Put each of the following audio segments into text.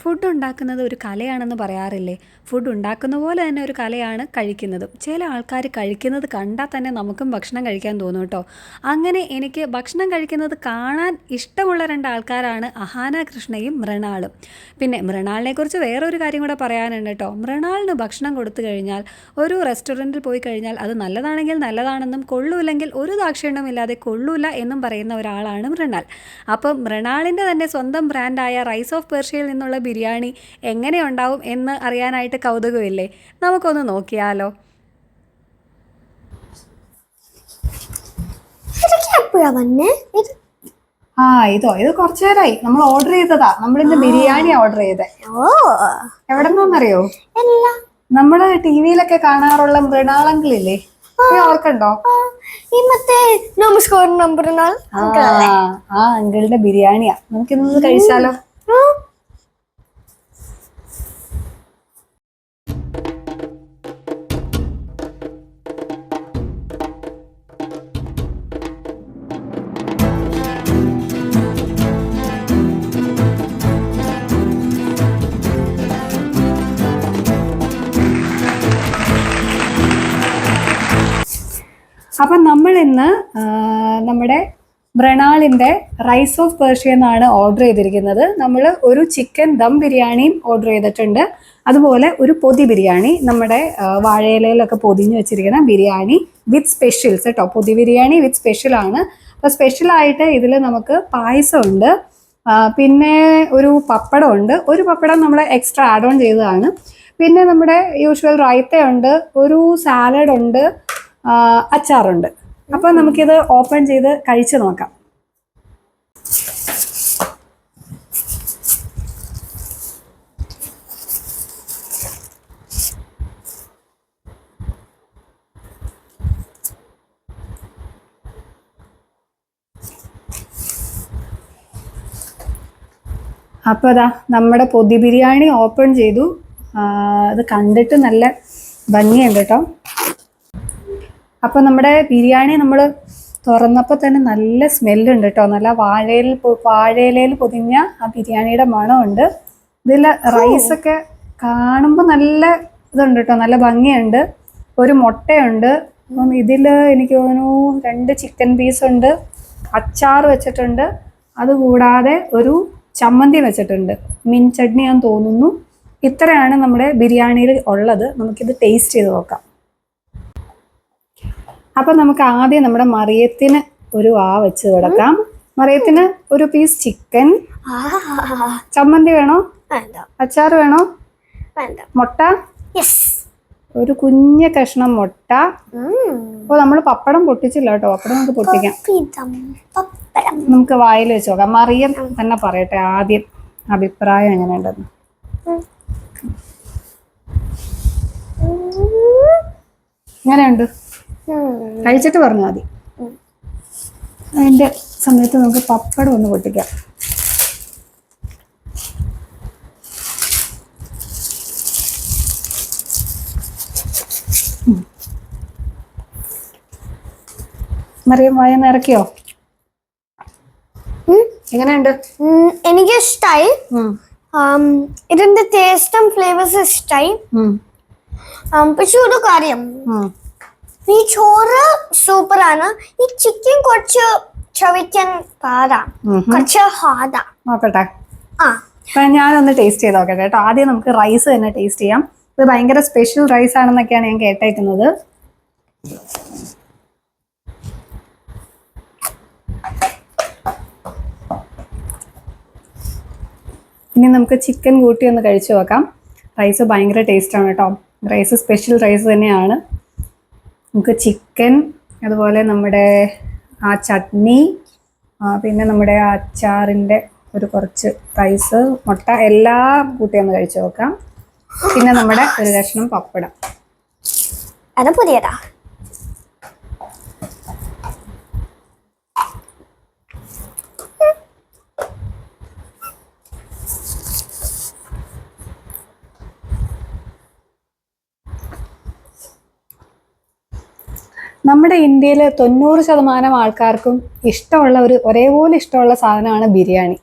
Food ഉണ്ടാക്കുന്നത് ഒരു കലയാണെന്ന് പറയാറില്ലേ? ഫുഡ് ഉണ്ടാക്കുന്ന പോലെ തന്നെ ഒരു കലയാണ് കഴിക്കുന്നതും. ചില ആൾക്കാർ കഴിക്കുന്നത് കണ്ടാൽ തന്നെ നമുക്കും ഭക്ഷണം കഴിക്കാൻ തോന്നും കേട്ടോ. അങ്ങനെ എനിക്ക് ഭക്ഷണം കഴിക്കുന്നത് കാണാൻ ഇഷ്ടമുള്ള രണ്ട് ആൾക്കാരാണ് അഹാന കൃഷ്ണയും മൃണാളും. പിന്നെ മൃണാളിനെക്കുറിച്ച് വേറൊരു കാര്യം കൂടെ പറയാനുണ്ട് കേട്ടോ. മൃണാളിന് ഭക്ഷണം കൊടുത്തു കഴിഞ്ഞാൽ ഒരു റെസ്റ്റോറൻറ്റിൽ പോയി കഴിഞ്ഞാൽ അത് നല്ലതാണെങ്കിൽ നല്ലതാണെന്നും കൊള്ളൂല്ലെങ്കിൽ ഒരു ദാക്ഷിണ്യമില്ലാതെ കൊള്ളൂല എന്നും പറയുന്ന ഒരാളാണ് മൃണാൾ. അപ്പം മൃണാളിൻ്റെ തന്നെ സ്വന്തം ബ്രാൻഡായ റൈസ് ഓഫ് പേർഷ്യയിൽ നിന്നുള്ള ബിരിയാണി എങ്ങനെ ഉണ്ടാവും എന്ന് അറിയാനായിട്ട് കൗതുകമില്ലേ? നമുക്കൊന്ന് നോക്കിയാലോ. ഇത് കുറച്ചു നേരമായി നമ്മൾ ഓർഡർ ചെയ്തതാ. നമ്മളിന്ന് ബിരിയാണി ഓർഡർ ചെയ്തേ. എവിടെന്നറിയോ? നമ്മള് ടിവിയിലൊക്കെ കാണാറുള്ള മൃണാളങ്കിളില്ലേ, ഓർക്കണ്ടോ? ആ അങ്കിളുടെ ബിരിയാണിയാ. നമുക്കിന്ന് കഴിച്ചാലോ? അപ്പം നമ്മൾ ഇന്ന് നമ്മുടെ മൃണാളിൻ്റെ റൈസ് ഓഫ് പേർഷ്യ എന്നാണ് ഓർഡർ ചെയ്തിരിക്കുന്നത്. നമ്മൾ ഒരു ചിക്കൻ ദം ബിരിയാണിയും ഓർഡർ ചെയ്തിട്ടുണ്ട്. അതുപോലെ ഒരു പൊതി ബിരിയാണി, നമ്മുടെ വാഴയിലയിലൊക്കെ പൊതിഞ്ഞ് വെച്ചിരിക്കുന്ന ബിരിയാണി വിത്ത് സ്പെഷ്യൽസ് കേട്ടോ. പൊതി ബിരിയാണി വിത്ത് സ്പെഷ്യലാണ്. അപ്പോൾ സ്പെഷ്യലായിട്ട് ഇതിൽ നമുക്ക് പായസമുണ്ട്, പിന്നെ ഒരു പപ്പടമുണ്ട്. ഒരു പപ്പടം നമ്മൾ എക്സ്ട്രാ ആഡ് ഓൺ ചെയ്തതാണ്. പിന്നെ നമ്മുടെ യൂഷ്വൽ റൈത്തയുണ്ട്, ഒരു സാലഡുണ്ട്, അച്ചാറുണ്ട്. അപ്പോൾ നമുക്കിത് ഓപ്പൺ ചെയ്ത് കഴിച്ചു നോക്കാം. അപ്പോൾ അതാ നമ്മുടെ പൊതി ബിരിയാണി ഓപ്പൺ ചെയ്തു. അത് കണ്ടിട്ട് നല്ല ഭംഗിയുണ്ട് കേട്ടോ. അപ്പോൾ നമ്മുടെ ബിരിയാണി നമ്മൾ തുറന്നപ്പോൾ തന്നെ നല്ല സ്മെല്ലുണ്ട് കേട്ടോ. നല്ല വാഴയിലയിൽ പൊതിഞ്ഞ ആ ബിരിയാണിയുടെ മണമുണ്ട്. ഇതിൽ റൈസൊക്കെ കാണുമ്പോൾ നല്ല ഇതുണ്ട് കേട്ടോ, നല്ല ഭംഗിയുണ്ട്. ഒരു മുട്ടയുണ്ട്. അപ്പം ഇതിൽ എനിക്ക് തോന്നുന്നു 2 ചിക്കൻ പീസുണ്ട്, അച്ചാർ വെച്ചിട്ടുണ്ട്, അതുകൂടാതെ ഒരു ചമ്മന്തി വെച്ചിട്ടുണ്ട്, മിൻ ചട്നിയാന്ന് തോന്നുന്നു. ഇത്രയാണ് നമ്മുടെ ബിരിയാണിയിൽ ഉള്ളത്. നമുക്കിത് ടേസ്റ്റ് ചെയ്ത് നോക്കാം. അപ്പം നമുക്ക് ആദ്യം നമ്മുടെ മറിയത്തിന് ഒരു വെച്ച് കൊടുക്കാം. മറിയത്തിന് ഒരു പീസ് ചിക്കൻ. ചമ്മന്തി വേണോ? അച്ചാർ വേണോ? മുട്ട, ഒരു കുഞ്ഞ കഷ്ണം മുട്ട. അപ്പോൾ നമ്മൾ പപ്പടം പൊട്ടിച്ചില്ല കേട്ടോ. പപ്പടം നമുക്ക് പൊട്ടിക്കാം. നമുക്ക് വായിൽ വെച്ച് നോക്കാം. മറിയം തന്നെ പറയട്ടെ ആദ്യം അഭിപ്രായം എങ്ങനെയുണ്ടെന്ന്. എങ്ങനെയുണ്ട്? കഴിച്ചിട്ട് പറഞ്ഞാൽ മതി. അതിൻ്റെ സമയത്ത് നമുക്ക് പപ്പടം ഒന്ന് പൊട്ടിക്കാം. മറിയം വായന ഇറക്കിയോ? എങ്ങനെയുണ്ട്? എനിക്ക് ഇഷ്ടായി. ഇതിന്റെ ടേസ്റ്റും ഫ്ലേവേഴ്സും ഇഷ്ടായി. പക്ഷെ ഒരു കാര്യം, ഈ ചോറ് സൂപ്പറാണ്. ഈ ചിക്കൻ കുറച്ച് ചവയ്ക്കാൻ പാടാ, കുറച്ച് ഹാർഡാ. നോക്കട്ടെ, ഞാനൊന്ന് ടേസ്റ്റ് ചെയ്ത് നോക്കട്ടെ കേട്ടോ. ആദ്യം നമുക്ക് റൈസ് തന്നെ ടേസ്റ്റ് ചെയ്യാം. ഇത് ഭയങ്കര സ്പെഷ്യൽ റൈസ് ആണെന്നൊക്കെയാണ് ഞാൻ കേട്ടേക്കുന്നത്. ഇനി നമുക്ക് ചിക്കൻ കൂട്ടി ഒന്ന് കഴിച്ചു നോക്കാം. റൈസ് ഭയങ്കര ടേസ്റ്റാണ് കേട്ടോ. റൈസ് സ്പെഷ്യൽ റൈസ് തന്നെയാണ്. നമുക്ക് ചിക്കൻ, അതുപോലെ നമ്മുടെ ആ ചട്നി, പിന്നെ നമ്മുടെ ആ അച്ചാറിൻ്റെ ഒരു കുറച്ച് റൈസ്, മുട്ട എല്ലാം കൂട്ടി ഒന്ന് കഴിച്ചു നോക്കാം. പിന്നെ നമ്മുടെ ഒരു കഷ്ണം പപ്പടം. അത് പുതിയതാ. നമ്മുടെ ഇന്ത്യയിൽ 90% ആൾക്കാർക്കും ഇഷ്ടമുള്ള ഒരേപോലെ ഇഷ്ടമുള്ള സാധനമാണ് ബിരിയാണി.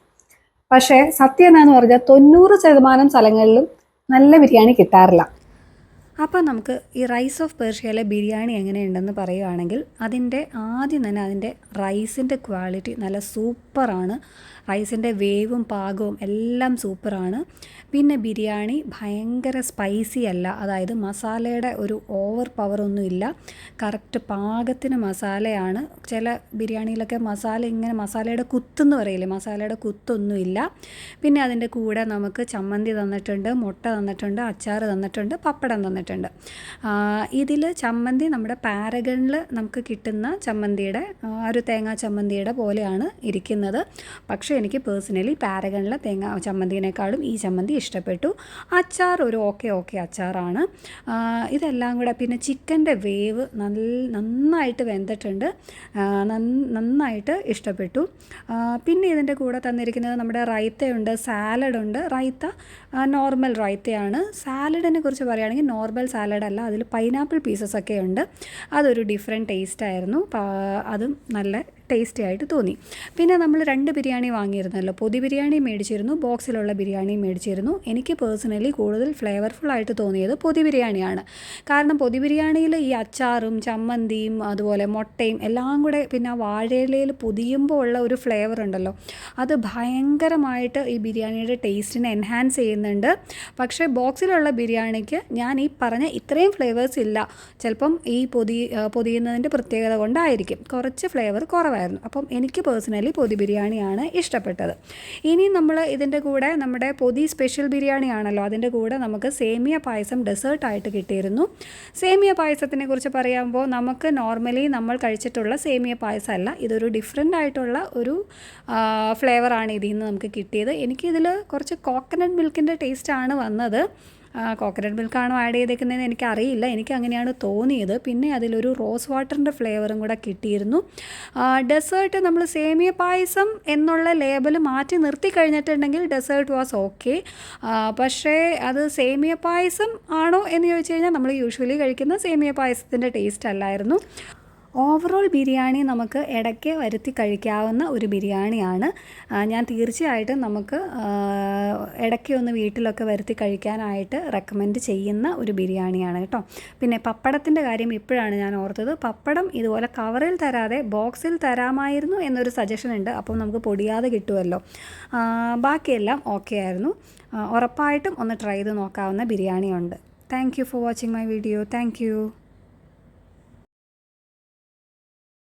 പക്ഷേ സത്യം എന്താണെന്ന് പറഞ്ഞാൽ 90% സ്ഥലങ്ങളിലും നല്ല ബിരിയാണി കിട്ടാറില്ല. അപ്പോൾ നമുക്ക് ഈ റൈസ് ഓഫ് പേർഷ്യയിലെ ബിരിയാണി എങ്ങനെയുണ്ടെന്ന് പറയുകയാണെങ്കിൽ ആദ്യം തന്നെ അതിൻ്റെ റൈസിൻ്റെ ക്വാളിറ്റി നല്ല സൂപ്പറാണ്. റൈസിൻ്റെ വേവും പാകവും എല്ലാം സൂപ്പറാണ്. പിന്നെ ബിരിയാണി ഭയങ്കര സ്പൈസി അല്ല, അതായത് മസാലയുടെ ഒരു ഓവർ പവറൊന്നുമില്ല, കറക്റ്റ് പാകത്തിന് മസാലയാണ്. ചില ബിരിയാണിയിലൊക്കെ മസാലയുടെ കുത്തെന്ന് പറയില്ലേ, മസാലയുടെ കുത്തൊന്നുമില്ല. പിന്നെ അതിൻ്റെ കൂടെ നമുക്ക് ചമ്മന്തി തന്നിട്ടുണ്ട്, മുട്ട തന്നിട്ടുണ്ട്, അച്ചാർ തന്നിട്ടുണ്ട്, പപ്പടം തന്നിട്ടുണ്ട്. ഇതിൽ ചമ്മന്തി നമ്മുടെ പാരഗണിൽ നമുക്ക് കിട്ടുന്ന ചമ്മന്തിയുടെ ഒരു തേങ്ങാ ചമ്മന്തിയുടെ പോലെയാണ് ഇരിക്കുന്നത്. പക്ഷേ എനിക്ക് പേഴ്സണലി പാരഗണിലെ ചമ്മന്തിനേക്കാളും ഈ ചമ്മന്തി ഇഷ്ടപ്പെട്ടു. അച്ചാർ ഒരു ഓക്കെ അച്ചാറാണ്. ഇതെല്ലാം കൂടെ പിന്നെ ചിക്കൻ്റെ വേവ് നന്നായിട്ട് വെന്തിട്ടുണ്ട്, നന്നായിട്ട് ഇഷ്ടപ്പെട്ടു. പിന്നെ ഇതിൻ്റെ കൂടെ തന്നിരിക്കുന്നത് നമ്മുടെ റൈത്തയുണ്ട്, സാലഡുണ്ട്. റൈത്ത നോർമൽ റൈത്തയാണ്. സാലഡിനെ കുറിച്ച് പറയുകയാണെങ്കിൽ നോർമൽ സാലഡല്ല, അതിൽ പൈനാപ്പിൾ പീസസ് ഒക്കെ ഉണ്ട്. അതൊരു ഡിഫറെൻറ്റ് ടേസ്റ്റ് ആയിരുന്നു, അതും നല്ല ടേസ്റ്റി ആയിട്ട് തോന്നി. പിന്നെ നമ്മൾ 2 ബിരിയാണി വാങ്ങിയിരുന്നല്ലോ, പൊതി ബിരിയാണി മേടിച്ചിരുന്നു, ബോക്സിലുള്ള ബിരിയാണി മേടിച്ചിരുന്നു. എനിക്ക് പേഴ്സണലി കൂടുതൽ ഫ്ലേവർഫുള്ളായിട്ട് തോന്നിയത് പൊതി ബിരിയാണിയാണ്. കാരണം പൊതി ബിരിയാണിയിൽ ഈ അച്ചാറും ചമ്മന്തിയും അതുപോലെ മുട്ടയും എല്ലാം കൂടെ പിന്നെ ആ വാഴയിലയിൽ പൊതിയുമ്പോൾ ഉള്ള ഒരു ഫ്ലേവർ ഉണ്ടല്ലോ, അത് ഭയങ്കരമായിട്ട് ഈ ബിരിയാണിയുടെ ടേസ്റ്റിനെ എൻഹാൻസ് ചെയ്യുന്നുണ്ട്. പക്ഷേ ബോക്സിലുള്ള ബിരിയാണിക്ക് ഞാൻ ഈ പറഞ്ഞ ഇത്രയും ഫ്ലേവേഴ്സ് ഇല്ല. ചിലപ്പം ഈ പൊതിയുന്നതിൻ്റെ പ്രത്യേകത കൊണ്ടായിരിക്കും കുറച്ച് ഫ്ലേവർ കുറവായിരുന്നു. അപ്പം എനിക്ക് പേഴ്സണലി പൊതി ബിരിയാണിയാണ് ഇഷ്ടപ്പെട്ടത്. ഇനി നമ്മൾ ഇതിൻ്റെ കൂടെ നമ്മുടെ പൊതി സ്പെഷ്യൽ ബിരിയാണി ആണല്ലോ, അതിൻ്റെ കൂടെ നമുക്ക് സേമിയ പായസം ഡെസേർട്ടായിട്ട് കിട്ടിയിരുന്നു. സേമിയ പായസത്തിനെ കുറിച്ച് പറയുമ്പോൾ നമുക്ക് നോർമലി നമ്മൾ കഴിച്ചിട്ടുള്ള സേമിയ പായസം അല്ല, ഇതൊരു ഡിഫറെൻ്റ് ആയിട്ടുള്ള ഒരു ഫ്ലേവറാണ് ഇതിൽ നിന്ന് നമുക്ക് കിട്ടിയത്. എനിക്കിതിൽ കുറച്ച് കോക്കനട്ട് മിൽക്കിൻ്റെ ടേസ്റ്റാണ് വന്നത്. കോക്കനട്ട് മിൽക്കാണോ ആഡ് ചെയ്തേക്കുന്നതെന്ന് എനിക്കറിയില്ല, എനിക്ക് അങ്ങനെയാണ് തോന്നിയത്. പിന്നെ അതിലൊരു റോസ് വാട്ടറിൻ്റെ ഫ്ലേവറും കൂടെ കിട്ടിയിരുന്നു. ഡെസേർട്ട് നമ്മൾ സേമിയ പായസം എന്നുള്ള ലേബൽ മാറ്റി നിർത്തി കഴിഞ്ഞിട്ടുണ്ടെങ്കിൽ ഡെസേർട്ട് വാസ് ഓക്കെ. പക്ഷേ അത് സേമിയ പായസം ആണോ എന്ന് ചോദിച്ചു കഴിഞ്ഞാൽ നമ്മൾ യൂഷ്വലി കഴിക്കുന്ന സേമിയ പായസത്തിൻ്റെ ടേസ്റ്റ് അല്ലായിരുന്നു. ഓവറോൾ ബിരിയാണി നമുക്ക് ഇടയ്ക്ക് വരുത്തി കഴിക്കാവുന്ന ഒരു ബിരിയാണിയാണ്. ഞാൻ തീർച്ചയായിട്ടും നമുക്ക് ഇടയ്ക്ക് ഒന്ന് വീട്ടിലൊക്കെ വരുത്തി കഴിക്കാനായിട്ട് റെക്കമെൻഡ് ചെയ്യുന്ന ഒരു ബിരിയാണിയാണ് കേട്ടോ. പിന്നെ പപ്പടത്തിൻ്റെ കാര്യം ഇപ്പോഴാണ് ഞാൻ ഓർത്തത്. പപ്പടം ഇതുപോലെ കവറിൽ തരാതെ ബോക്സിൽ തരാമായിരുന്നു എന്നൊരു സജഷൻ ഉണ്ട്, അപ്പം നമുക്ക് പൊടിയാതെ കിട്ടുമല്ലോ. ബാക്കിയെല്ലാം ഓക്കെ ആയിരുന്നു. ഉറപ്പായിട്ടും ഒന്ന് ട്രൈ ചെയ്ത് നോക്കാവുന്ന ബിരിയാണിയുണ്ട്. Thank you for watching my video. Thank U.